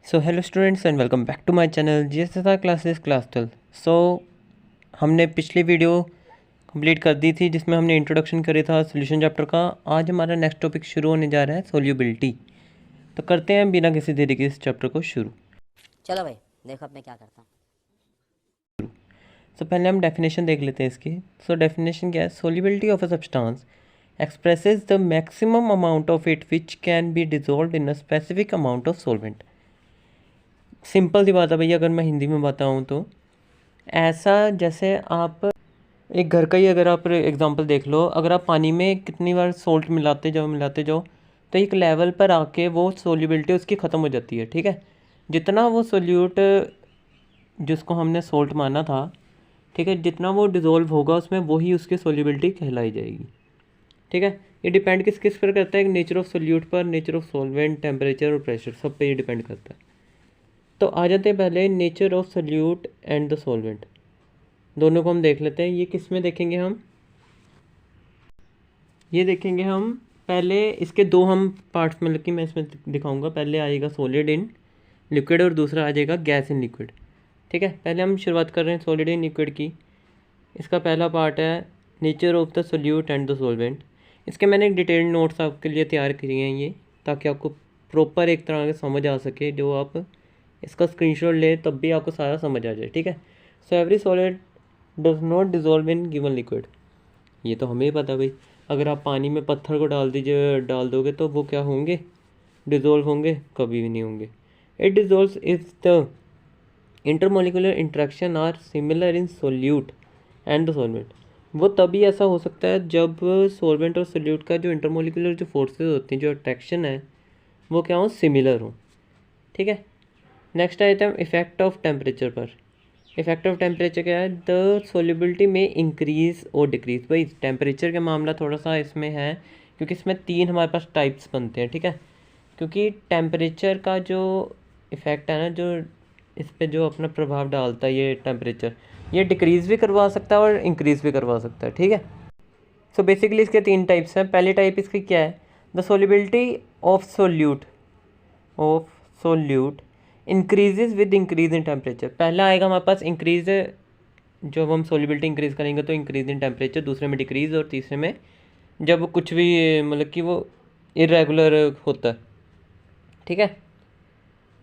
So hello students and welcome back to my channel GSSR classes class 12। So हमने पिछली video complete कर दी थी जिसमें हमने इंट्रोडक्शन करी था सॉल्यूशन चैप्टर का। आज हमारा नेक्स्ट टॉपिक शुरू होने जा रहा है सोल्यूबिलिटी। तो करते हैं बिना किसी देरी के इस चैप्टर को शुरू। चलो भाई देखो अब मैं क्या करता हूँ। सो पहले हम डेफिनेशन देख लेते हैं इसकी। सो डेफिनेशन क्या है? Solubility of a substance expresses the maximum amount of it which can be dissolve in a specific amount of solvent. Simple सी बात है भैया, अगर मैं हिंदी में बताऊँ तो ऐसा जैसे आप एक घर का ही अगर आप एग्जांपल देख लो, अगर आप पानी में कितनी बार सोल्ट मिलाते जाओ तो एक लेवल पर आके वो सोल्यूबिलिटी उसकी ख़त्म हो जाती है। ठीक है, जितना वो सोल्यूट जिसको हमने सोल्ट माना था, ठीक है, जितना वो डिज़ोल्व होगा उसमें वही उसकी सोल्यूबिलिटी कहलाई जाएगी। ठीक है, ये डिपेंड किस किस पर करता है? नेचर ऑफ सोल्यूट पर, नेचर ऑफ सॉल्वेंट, टेम्परेचर और प्रेशर, सब पे ये डिपेंड करता है। तो आ जाते हैं पहले nature of solute and the solvent, दोनों को हम देख लेते हैं। ये किस में देखेंगे हम? ये देखेंगे हम पहले इसके दो हम पार्ट्स, मतलब कि मैं इसमें दिखाऊंगा। पहले आएगा सॉलिड इन लिक्विड और दूसरा आ जाएगा गैस इन लिक्विड। ठीक है, पहले हम शुरुआत कर रहे हैं सॉलिड इन लिक्विड की। इसका पहला पार्ट है nature of the solute and the solvent. इसके मैंने एक डिटेल्ड नोट्स आपके लिए तैयार किए हैं ये, ताकि आपको प्रॉपर एक तरह से समझ आ सके। जो आप इसका स्क्रीनशॉट ले तब भी आपको सारा समझ आ जाए। ठीक है, so every solid does not dissolve in given liquid. ये तो हमें ही पता भाई, अगर आप पानी में पत्थर को डाल दोगे तो वो क्या होंगे? डिज़ोल्व होंगे? कभी भी नहीं होंगे। It dissolves if the intermolecular interaction are similar in solute and the solvent. वो तभी ऐसा हो सकता है जब सॉल्वेंट और सोल्यूट का जो इंटरमोलिकुलर जो फोर्सेस होती हैं, जो अट्रैक्शन है, वो क्या हो? सिमिलर हो। ठीक है, next item effect of temperature पर। इफेक्ट ऑफ टेम्परेचर क्या है? द सोल्यूबिलिटी में इंक्रीज और डिक्रीज। भाई टेम्परेचर का मामला थोड़ा सा इसमें है, क्योंकि इसमें तीन हमारे पास टाइप्स बनते हैं। ठीक है, क्योंकि टेम्परेचर का जो इफ़ेक्ट है ना, जो इस पे जो अपना प्रभाव डालता है, ये टेम्परेचर ये डिक्रीज़ भी करवा सकता है और इंक्रीज़ भी करवा सकता है। ठीक है, सो बेसिकली इसके तीन टाइप्स हैं। पहली टाइप इसकी क्या है? The solubility of solute increases with increase in temperature. पहला आएगा हमारे पास इंक्रीज, जब हम सोल्यूबिलिटी इंक्रीज़ करेंगे तो इंक्रीज इन टेम्परेचर, दूसरे में डिक्रीज़, और तीसरे में जब कुछ भी मतलब कि वो इरेगुलर होता है। ठीक है,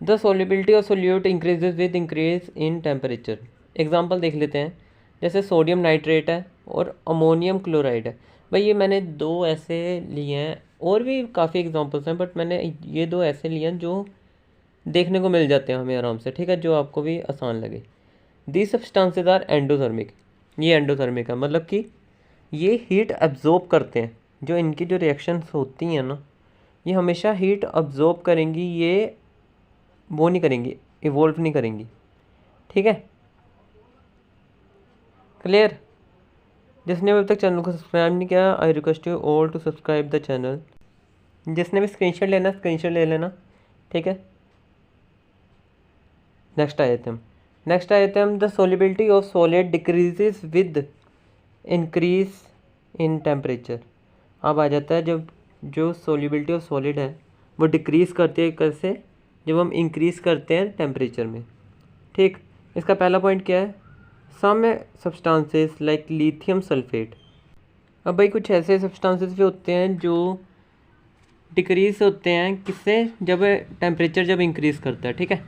the solubility of solute increases with increase in temperature. Example देख लेते हैं, जैसे सोडियम नाइट्रेट है और अमोनियम क्लोराइड है। भाई ये मैंने दो ऐसे लिए हैं, और भी काफ़ी एग्जांपल्स हैं, बट मैंने ये दो ऐसे लिए हैं जो देखने को मिल जाते हैं हमें आराम से। ठीक है, जो आपको भी आसान लगे। दी सब्सटेंसेज आर एंडोथर्मिक। ये एंडोथर्मिक है, मतलब कि ये हीट अब्जॉर्ब करते हैं। जो इनकी जो रिएक्शंस होती हैं ना, ये हमेशा हीट अब्जॉर्ब करेंगी, ये वो नहीं करेंगी, इवोल्व नहीं करेंगी। ठीक है, क्लियर? जिसने अभी तक चैनल को सब्सक्राइब नहीं किया, I request you all to subscribe the channel. जिसने भी स्क्रीनशॉट लेना, स्क्रीनशॉट ले लेना। ठीक है, next item the solubility of solid decreases with increase in temperature. अब आ जाता है जब जो सोल्यूबिलिटी ऑफ सॉलिड है वो डिक्रीज़ करती है, कैसे? जब हम इंक्रीज़ करते हैं टेम्परेचर में। ठीक, इसका पहला पॉइंट क्या है? Some substances like lithium sulphate. अब भाई कुछ ऐसे सब्सटेंसेस भी होते हैं जो डिक्रीज़ होते हैं, किससे? जब टेम्परेचर जब इंक्रीज़ करता है। ठीक है,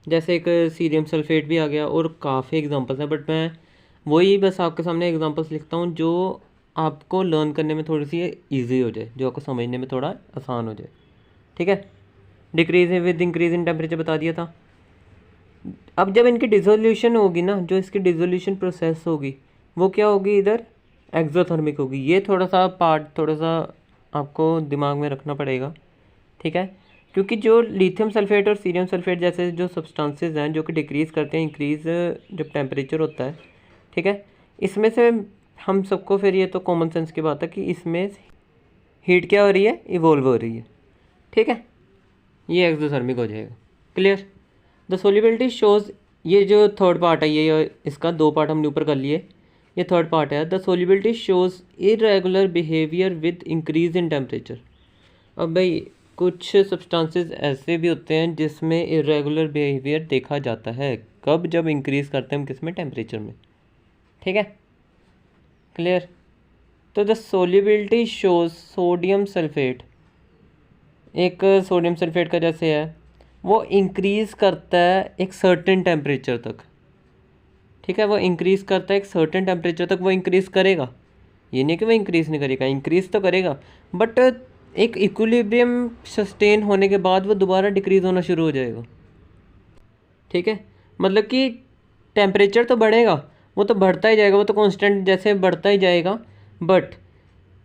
जैसे एक सीरियम सल्फेट भी आ गया, और काफ़ी एग्जांपल्स हैं, बट मैं वही बस आपके सामने एग्जांपल्स लिखता हूँ जो आपको लर्न करने में थोड़ी सी इजी हो जाए, जो आपको समझने में थोड़ा आसान हो जाए। ठीक है, decrease with increase in temperature बता दिया था। अब जब इनकी डिसोल्यूशन होगी ना, जो इसकी डिसोल्यूशन प्रोसेस होगी, वो क्या होगी? इधर एक्सोथर्मिक होगी। ये थोड़ा सा पार्ट थोड़ा सा आपको दिमाग में रखना पड़ेगा। ठीक है, क्योंकि जो लिथियम सल्फेट और सीरियम सल्फेट जैसे जो सब्सटेंसेस हैं जो कि डिक्रीज़ करते हैं इंक्रीज़ जब टेम्परेचर होता है। ठीक है, इसमें से हम सबको फिर ये तो कॉमन सेंस की बात है कि इसमें हीट क्या हो रही है? इवोल्व हो रही है। ठीक है, ये एक्सोथर्मिक हो जाएगा। क्लियर? द सोल्यूबिलिटी शोज, ये जो थर्ड पार्ट है, ये इसका दो पार्ट हमने ऊपर कर लिए, ये थर्ड पार्ट है। The solubility shows irregular behaviour with increase in temperature. अब भाई कुछ सब्सटेंसेस ऐसे भी होते हैं जिसमें इरेगुलर बिहेवियर देखा जाता है। कब? जब इंक्रीज़ करते हैं हम किस में? टेम्परेचर में। ठीक है, क्लियर। तो the solubility shows sodium sulphate, एक सोडियम सल्फेट का जैसे है, वो इंक्रीज़ करता है एक सर्टेन टेम्परेचर तक। ठीक है, वो इंक्रीज़ करता है एक सर्टेन टेम्परेचर तक, वो इंक्रीज़ करेगा, ये नहीं कि वो इंक्रीज़ नहीं करेगा, इंक्रीज़ तो करेगा, बट एक इक्विलिब्रियम सस्टेन होने के बाद वो दोबारा डिक्रीज़ होना शुरू हो जाएगा। ठीक है, मतलब कि टेम्परेचर तो बढ़ेगा, वो तो बढ़ता ही जाएगा, वो तो कांस्टेंट जैसे बढ़ता ही जाएगा, बट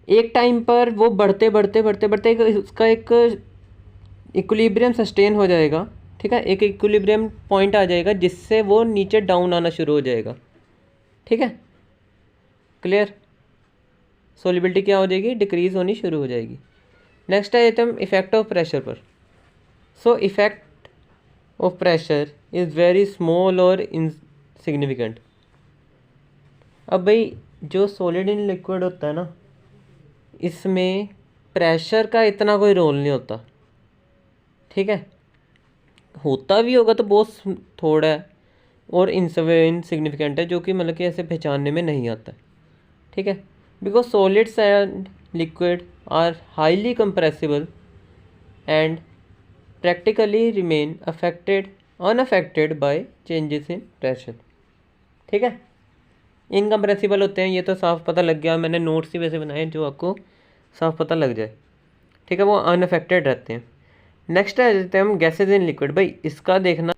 एक टाइम पर वो बढ़ते बढ़ते बढ़ते बढ़ते उसका एक इक्विलिब्रियम सस्टेन हो जाएगा। ठीक है, एक इक्विलिब्रियम पॉइंट आ जाएगा जिससे वो नीचे डाउन आना शुरू हो जाएगा। ठीक है, क्लियर। सोलिबिलिटी क्या हो जाएगी? डिक्रीज़ होनी शुरू हो जाएगी। नेक्स्ट है हम इफेक्ट ऑफ प्रेशर पर। So effect of pressure is very small और इनसिग्निफिकेंट। अब भाई जो सॉलिड इन लिक्विड होता है ना, इसमें प्रेशर का इतना कोई रोल नहीं होता। ठीक है, होता भी होगा तो बहुत थोड़ा है और इनसिग्निफिकेंट है, जो कि मतलब कि ऐसे पहचानने में नहीं आता। ठीक है, because solids and liquid are highly compressible and practically remain unaffected by changes in pressure. ठीक है, इनकम्प्रेसिबल होते हैं, ये तो साफ पता लग गया, मैंने नोट्स ही वैसे बनाए जो आपको साफ पता लग जाए। ठीक है, वो अनअफेक्टेड रहते हैं। नेक्स्ट है देते हैं हम गैसेज इन लिक्विड। भाई इसका देखना,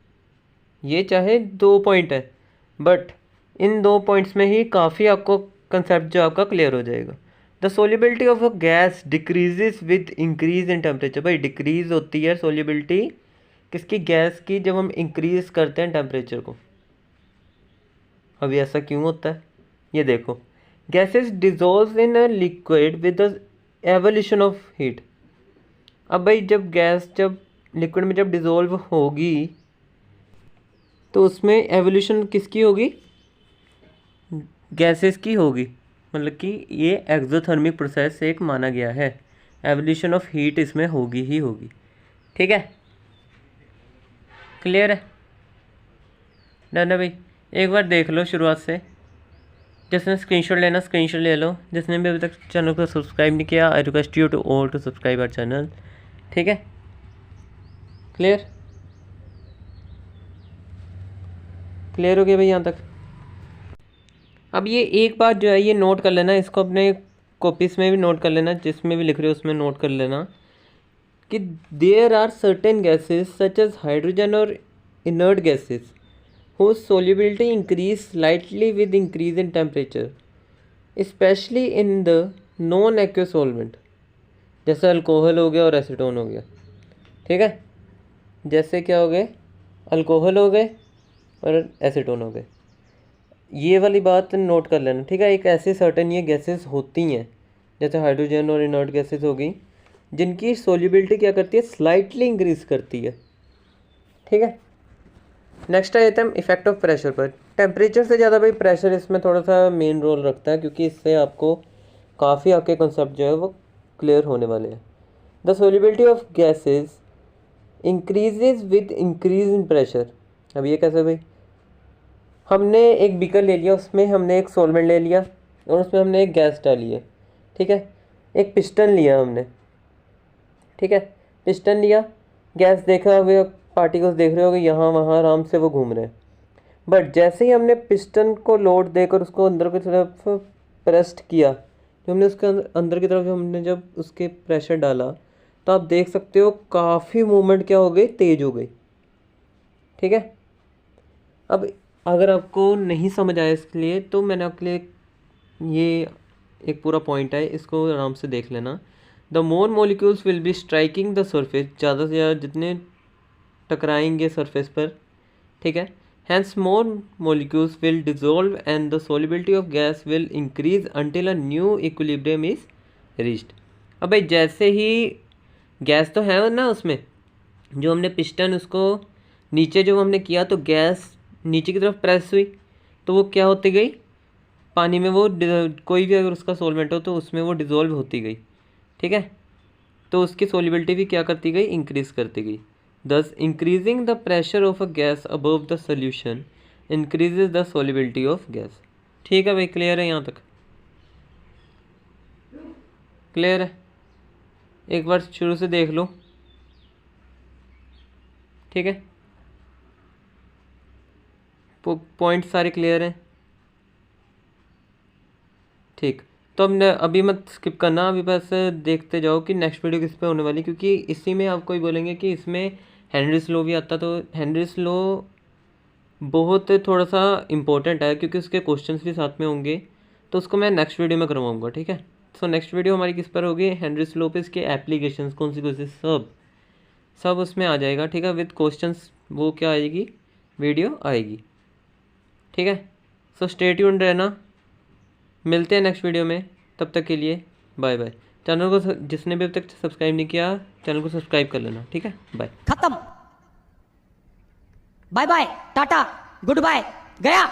ये चाहे 2 पॉइंट है, बट इन 2 पॉइंट्स में ही काफ़ी आपको कंसेप्ट जो आपका क्लियर हो जाएगा। The solubility of a gas decreases with increase in temperature. भाई डिक्रीज होती है सोल्युबिलिटी किसकी? गैस की, जब हम इंक्रीज करते हैं टेम्परेचर को। अभी ऐसा क्यों होता है ये देखो, gases dissolve in a liquid with the evolution of heat. अब भाई जब लिक्विड में जब डिज़ोल्व होगी तो उसमें एवोल्यूशन किसकी होगी? गैसेस की होगी, मतलब कि ये एक्सोथर्मिक प्रोसेस एक माना गया है, एवोल्यूशन ऑफ हीट इसमें होगी ही होगी। ठीक है, क्लियर है? डन है भाई। एक बार देख लो शुरुआत से, जिसने स्क्रीनशॉट लेना स्क्रीनशॉट ले लो, जिसने भी अभी तक चैनल को सब्सक्राइब नहीं किया, I request you to all to subscribe our channel. ठीक है, क्लियर क्लियर हो गया भाई यहाँ तक? अब ये एक बात जो है ये नोट कर लेना, इसको अपने कॉपीज़ में भी नोट कर लेना, जिसमें भी लिख रहे हो उसमें नोट कर लेना कि there are certain gases such as hydrogen और inert gases whose solubility increase slightly with increase in temperature, especially in the non-aqueous solvent, जैसे अल्कोहल हो गया और एसीटोन हो गया। ठीक है, जैसे क्या हो गए? अल्कोहल हो गए और एसीटोन हो गए। ये वाली बात नोट कर लेना। ठीक है, एक ऐसे सर्टेन ये गैसेस होती हैं जैसे हाइड्रोजन और इनर्ट गैसेस हो गई, जिनकी सोल्यूबिलिटी क्या करती है? स्लाइटली इंक्रीज करती है। ठीक है, नेक्स्ट आ जाता है हम इफेक्ट ऑफ प्रेशर पर। टेम्परेचर से ज़्यादा भाई प्रेशर इसमें थोड़ा सा मेन रोल रखता है, क्योंकि इससे आपको काफ़ी आपके कंसेप्ट जो है वो क्लियर होने वाले हैं। The solubility of gases increases with increase in pressure. अब ये कैसे भाई? हमने एक बीकर ले लिया, उसमें हमने एक सॉल्वेंट ले लिया और उसमें हमने एक गैस डाली है। ठीक है, एक पिस्टन लिया हमने। ठीक है, पिस्टन लिया, गैस देखा हुआ, पार्टिकल्स देख रहे हो यहाँ वहाँ आराम से वो घूम रहे हैं, बट जैसे ही हमने पिस्टन को लोड देकर उसको अंदर की तरफ प्रेस्ड किया, जो हमने उसके अंदर की तरफ हमने जब उसके प्रेशर डाला, तो आप देख सकते हो काफ़ी मूवमेंट क्या हो गई? तेज़ हो गई। ठीक है, अब अगर आपको नहीं समझ आया इसके लिए तो मैंने आपके लिए ये एक पूरा पॉइंट है, इसको आराम से देख लेना। The more molecules will be striking the surface, ज़्यादा से ज़्यादा जितने टकराएंगे सरफेस पर, ठीक है, hence more molecules will dissolve and the solubility of gas will increase until a new equilibrium is reached। अब भाई जैसे ही गैस तो है ना उसमें, जो हमने पिस्टन उसको नीचे जो हमने किया तो गैस नीचे की तरफ प्रेस हुई, तो वो क्या होती गई? पानी में वो कोई भी अगर उसका सॉल्वेंट हो तो उसमें वो डिज़ोल्व होती गई। ठीक है, तो उसकी सोलिबिलिटी भी क्या करती गई, इंक्रीज़ करती गई। दस increasing the pressure of a gas above the solution increases the solubility of gas. ठीक है भाई, क्लियर है यहाँ तक? क्लियर है? एक बार शुरू से देख लो, ठीक है? पॉइंट सारे क्लियर हैं? ठीक, तो अब अभी मत स्किप करना, अभी बस देखते जाओ कि नेक्स्ट वीडियो किस पे होने वाली, क्योंकि इसी में आपको ही बोलेंगे कि इसमें हेनरीज लॉ भी आता, तो हेनरीज लॉ बहुत थोड़ा सा इम्पोर्टेंट है क्योंकि उसके क्वेश्चंस भी साथ में होंगे, तो उसको मैं नेक्स्ट वीडियो में करवाऊँगा, ठीक है? सो नेक्स्ट वीडियो हमारी किस पर होगी, हेनरीज लॉ पे इसके एप्लीकेशंस कौन सी सब उसमें आ जाएगा, ठीक है? विद क्वेश्चंस वो क्या आएगी, वीडियो आएगी, ठीक है? सो स्टे ट्यून्ड रहना, मिलते हैं नेक्स्ट वीडियो में, तब तक के लिए बाय बाय। चैनल को जिसने भी अब तक सब्सक्राइब नहीं किया, चैनल को सब्सक्राइब कर लेना, ठीक है? बाय। खत्म, bye bye, tata, good bye, गया।